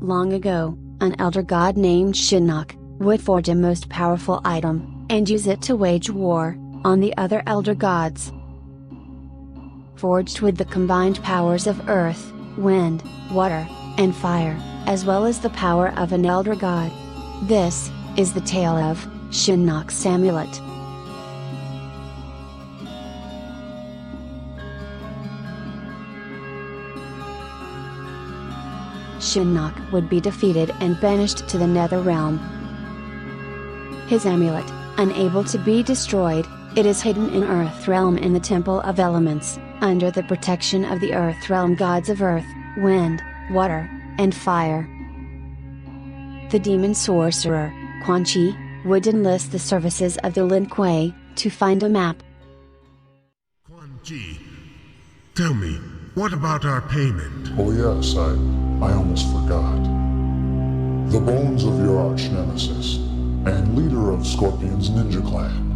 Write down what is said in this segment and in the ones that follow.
Long ago, an elder god named Shinnok would forge a most powerful item, and use it to wage war on the other elder gods. Forged with the combined powers of earth, wind, water, and fire, as well as the power of an elder god. This is the tale of Shinnok's amulet. Shinnok would be defeated and banished to the Nether Realm. His amulet, unable to be destroyed, it is hidden in Earth Realm in the Temple of Elements, under the protection of the Earth Realm gods of Earth, Wind, Water, and Fire. The demon sorcerer, Quan Chi, would enlist the services of the Lin Kuei to find a map. Quan Chi, tell me, what about our payment? Oh yes, I almost forgot. The bones of your arch nemesis, and leader of Scorpion's ninja clan.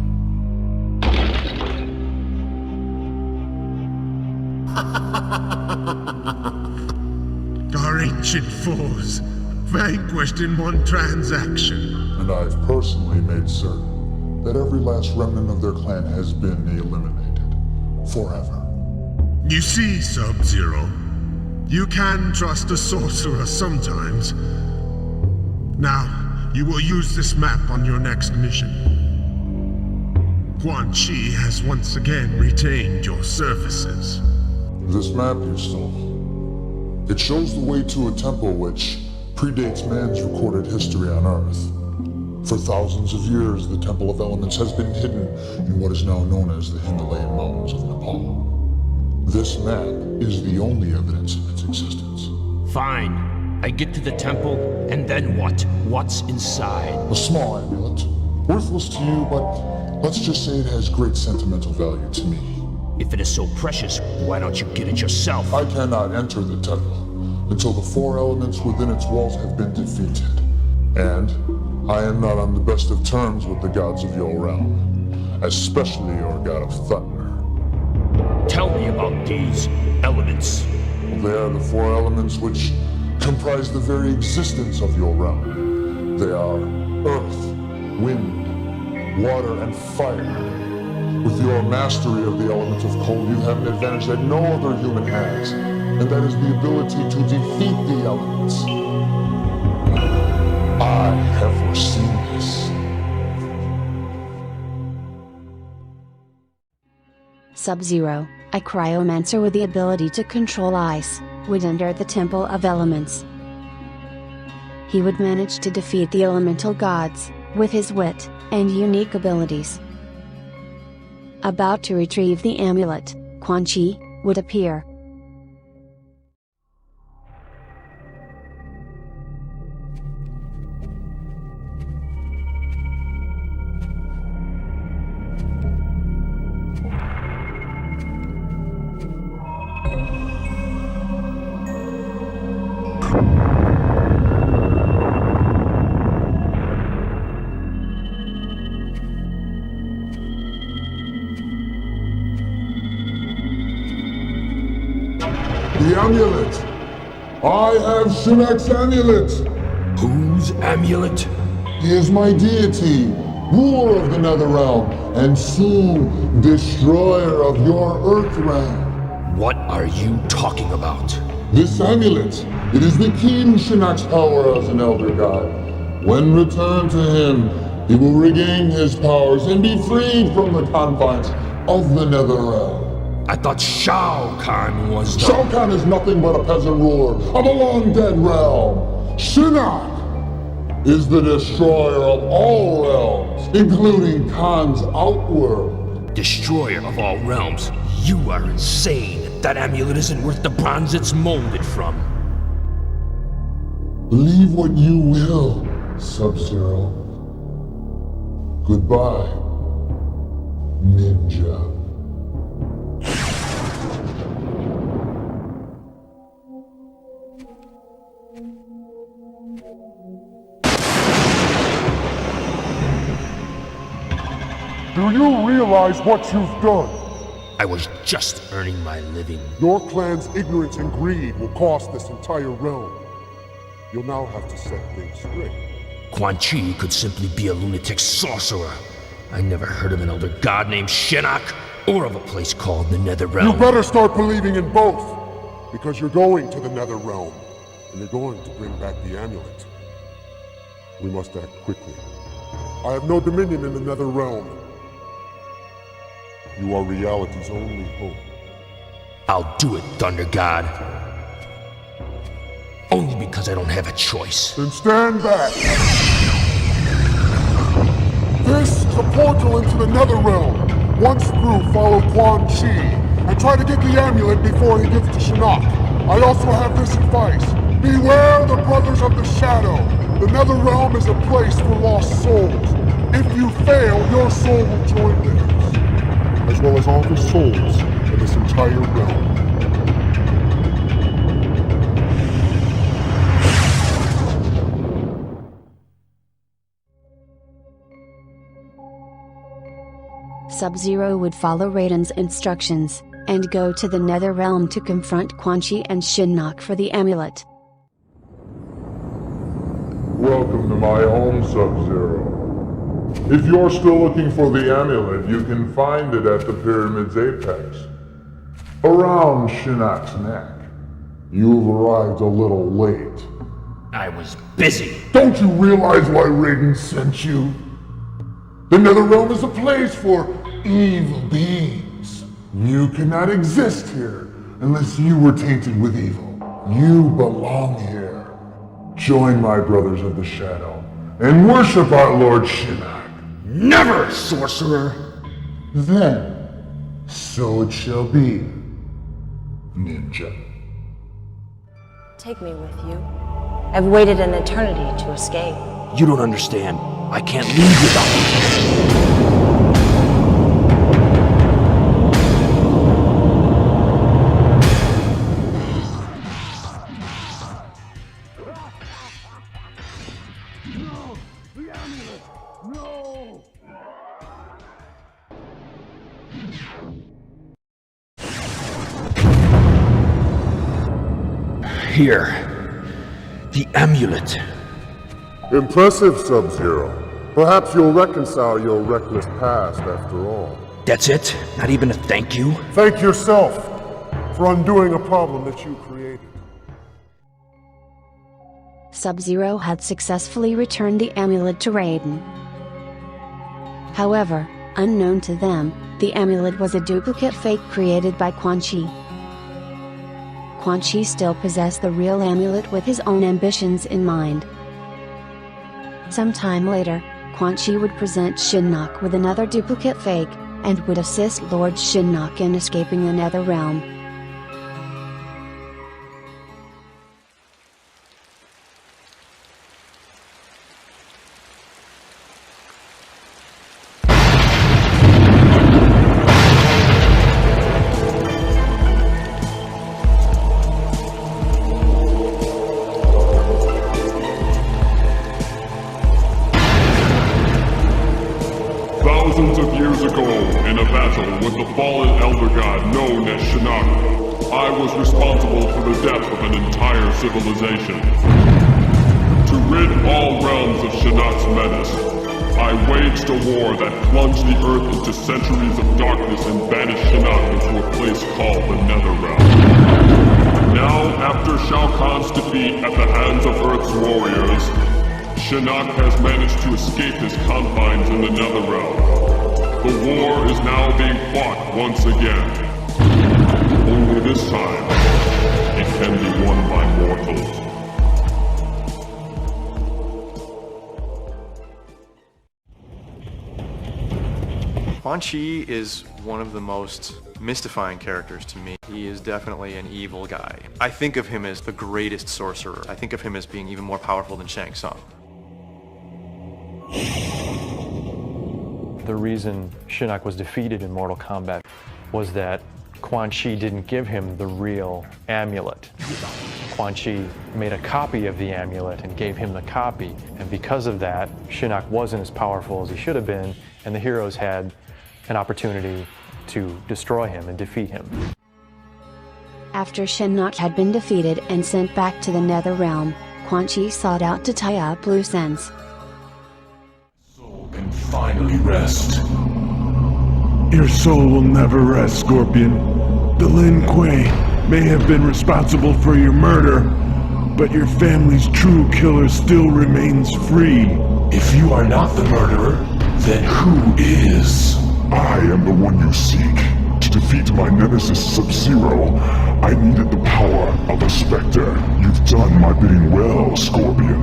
Our ancient foes, vanquished in one transaction. And I've personally made certain that every last remnant of their clan has been eliminated. Forever. You see, Sub-Zero, you can trust a sorcerer sometimes. Now, you will use this map on your next mission. Quan Chi has once again retained your services. This map you stole. It shows the way to a temple which predates man's recorded history on Earth. For thousands of years, the Temple of Elements has been hidden in what is now known as the Himalayan Mountains of Nepal. This map is the only evidence of its existence. Fine. I get to the temple, and then what? What's inside? A small amulet. Worthless to you, but let's just say it has great sentimental value to me. If it is so precious, why don't you get it yourself? I cannot enter the temple until the 4 elements within its walls have been defeated. And I am not on the best of terms with the gods of your realm, especially your god of thunder. Tell me about these elements. They are the 4 elements which comprise the very existence of your realm. They are earth, wind, water, and fire. With your mastery of the element of cold, you have an advantage that no other human has, and that is the ability to defeat the elements. I have foreseen this. Sub-Zero, a cryomancer with the ability to control ice, would enter the Temple of Elements. He would manage to defeat the elemental gods, with his wit and unique abilities. About to retrieve the amulet, Quan Chi would appear. The amulet! I have Shinnok's amulet! Whose amulet? He is my deity, ruler of the Netherrealm, and soon destroyer of your Earth realm. What are you talking about? This amulet, it is the key to Shinnok's power as an elder god. When returned to him, he will regain his powers and be freed from the confines of the Netherrealm. I thought Shao Kahn was the... Shao Kahn is nothing but a peasant ruler of a long-dead realm. Shinnok is the destroyer of all realms, including Kahn's outworld. Destroyer of all realms? You are insane. That amulet isn't worth the bronze it's molded from. Believe what you will, Sub-Zero. Goodbye, Ninja. Do you realize what you've done? I was just earning my living. Your clan's ignorance and greed will cost this entire realm. You'll now have to set things straight. Quan Chi could simply be a lunatic sorcerer. I never heard of an elder god named Shinnok, or of a place called the Nether Realm. You better start believing in both! Because you're going to the Nether Realm, and you're going to bring back the amulet. We must act quickly. I have no dominion in the Nether Realm. You are reality's only hope. I'll do it, Thunder God. Only because I don't have a choice. Then stand back! This is a portal into the Nether Realm. Once through, follow Quan Chi, and try to get the amulet before he gets to Shinnok. I also have this advice. Beware the Brothers of the Shadow. The Nether Realm is a place for lost souls. If you fail, your soul will join theirs, as well as all the souls in this entire realm. Sub-Zero would follow Raiden's instructions, and go to the Nether Realm to confront Quan Chi and Shinnok for the amulet. Welcome to my home, Sub-Zero. If you're still looking for the amulet, you can find it at the pyramid's apex, around Shinnok's neck. You've arrived a little late. I was busy. Don't you realize why Raiden sent you? The Nether Realm is a place for evil beings. You cannot exist here unless you were tainted with evil. You belong here. Join my Brothers of the Shadow and worship our Lord Shinnok. Never, sorcerer! Then, so it shall be, ninja. Take me with you. I've waited an eternity to escape. You don't understand. I can't leave without you. Here, the amulet. Impressive, Sub-Zero. Perhaps you'll reconcile your reckless past after all. That's it? Not even a thank you? Thank yourself for undoing a problem that you created. Sub-Zero had successfully returned the amulet to Raiden. However, unknown to them, the amulet was a duplicate fake created by Quan Chi. Quan Chi still possessed the real amulet with his own ambitions in mind. Sometime later, Quan Chi would present Shinnok with another duplicate fake, and would assist Lord Shinnok in escaping the Nether Realm. Thousands of years ago, in a battle with the fallen elder god known as Shinnok, I was responsible for the death of an entire civilization. To rid all realms of Shinnok's menace, I waged a war that plunged the earth into centuries of darkness and banished Shinnok into a place called the Nether Realm. Now, after Shao Kahn's defeat at the hands of Earth's warriors, Shinnok has managed to escape his confines in the Nether Realm. The war is now being fought once again. Only this time, it can be won by mortals. Quan Chi is one of the most mystifying characters to me. He is definitely an evil guy. I think of him as the greatest sorcerer. I think of him as being even more powerful than Shang Tsung. The reason Shinnok was defeated in Mortal Kombat was that Quan Chi didn't give him the real amulet. Quan Chi made a copy of the amulet and gave him the copy, and because of that, Shinnok wasn't as powerful as he should have been, and the heroes had an opportunity to destroy him and defeat him. After Shinnok had been defeated and sent back to the Nether Realm, Quan Chi sought out to tie up loose ends. Soul can finally rest. Your soul will never rest, Scorpion. The Lin Kuei may have been responsible for your murder, but your family's true killer still remains free. If you are not the murderer, then who is? I am the one you seek. To defeat my nemesis Sub-Zero, I needed the power of a Spectre. You've done my bidding well, Scorpion,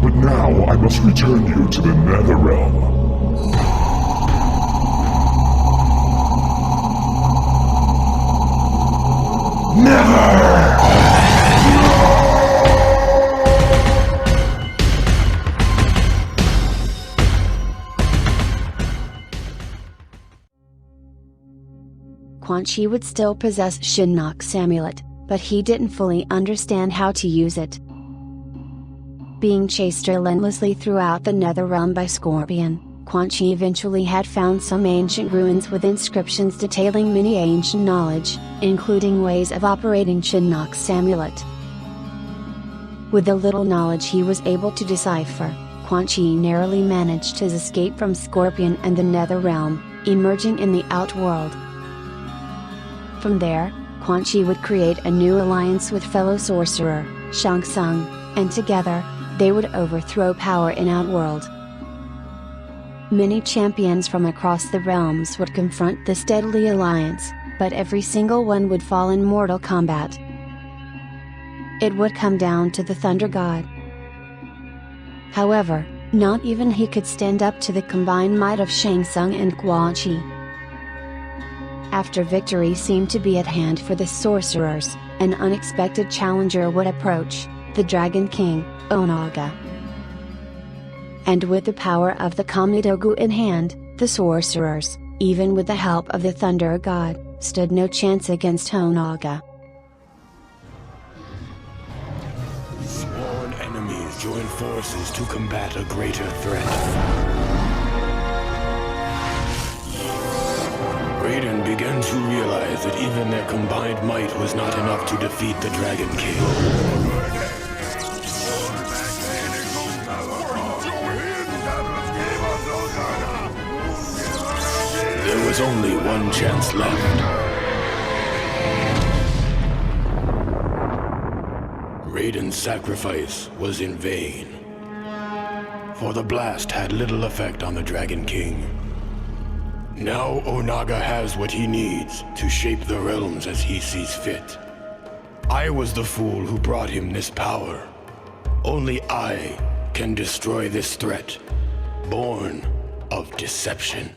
but now I must return you to the Netherrealm. Never! Quan Chi would still possess Shinnok's amulet, but he didn't fully understand how to use it. Being chased relentlessly throughout the Netherrealm by Scorpion, Quan Chi eventually had found some ancient ruins with inscriptions detailing many ancient knowledge, including ways of operating Shinnok's amulet. With the little knowledge he was able to decipher, Quan Chi narrowly managed his escape from Scorpion and the Netherrealm, emerging in the Outworld. From there, Quan Chi would create a new alliance with fellow sorcerer, Shang, and together, they would overthrow power in Outworld. Many champions from across the realms would confront this deadly alliance, but every single one would fall in mortal combat. It would come down to the Thunder God. However, not even he could stand up to the combined might of Shang Tsung and Quan Chi. After victory seemed to be at hand for the sorcerers, an unexpected challenger would approach, the Dragon King, Onaga. And with the power of the Kamidogu in hand, the sorcerers, even with the help of the Thunder God, stood no chance against Onaga. Sworn enemies join forces to combat a greater threat. Raiden began to realize that even their combined might was not enough to defeat the Dragon King. There was only one chance left. Raiden's sacrifice was in vain, for the blast had little effect on the Dragon King. Now Onaga has what he needs to shape the realms as he sees fit. I was the fool who brought him this power. Only I can destroy this threat, born of deception.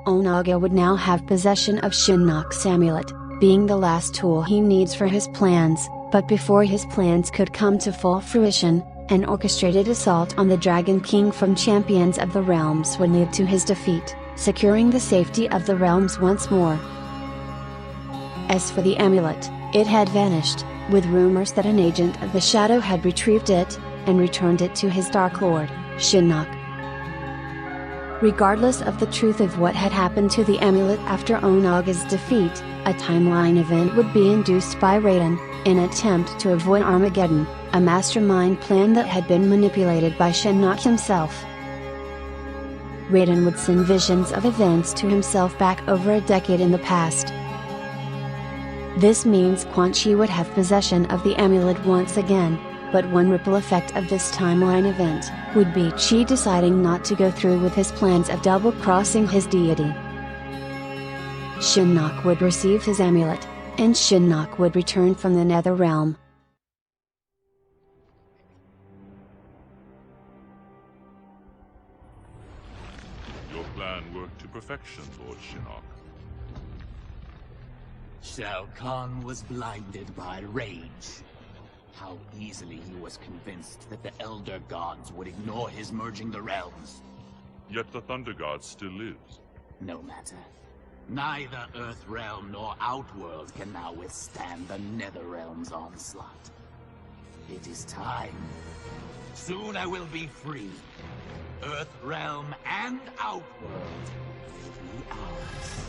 Onaga would now have possession of Shinnok's amulet, being the last tool he needs for his plans, but before his plans could come to full fruition, an orchestrated assault on the Dragon King from champions of the realms would lead to his defeat, securing the safety of the realms once more. As for the amulet, it had vanished, with rumors that an agent of the Shadow had retrieved it, and returned it to his Dark Lord, Shinnok. Regardless of the truth of what had happened to the amulet after Onaga's defeat, a timeline event would be induced by Raiden, in an attempt to avoid Armageddon, a mastermind plan that had been manipulated by Shinnok himself. Raiden would send visions of events to himself back over a decade in the past. This means Quan Chi would have possession of the amulet once again, but one ripple effect of this timeline event would be Chi deciding not to go through with his plans of double-crossing his deity. Shinnok would receive his amulet, and Shinnok would return from the Netherrealm. Your plan worked to perfection, Lord Shinnok. Shao Kahn was blinded by rage. How easily he was convinced that the Elder Gods would ignore his merging the realms. Yet the Thunder God still lives. No matter. Neither Earthrealm nor Outworld can now withstand the Netherrealm's onslaught. It is time. Soon I will be free. Earthrealm and Outworld will be ours.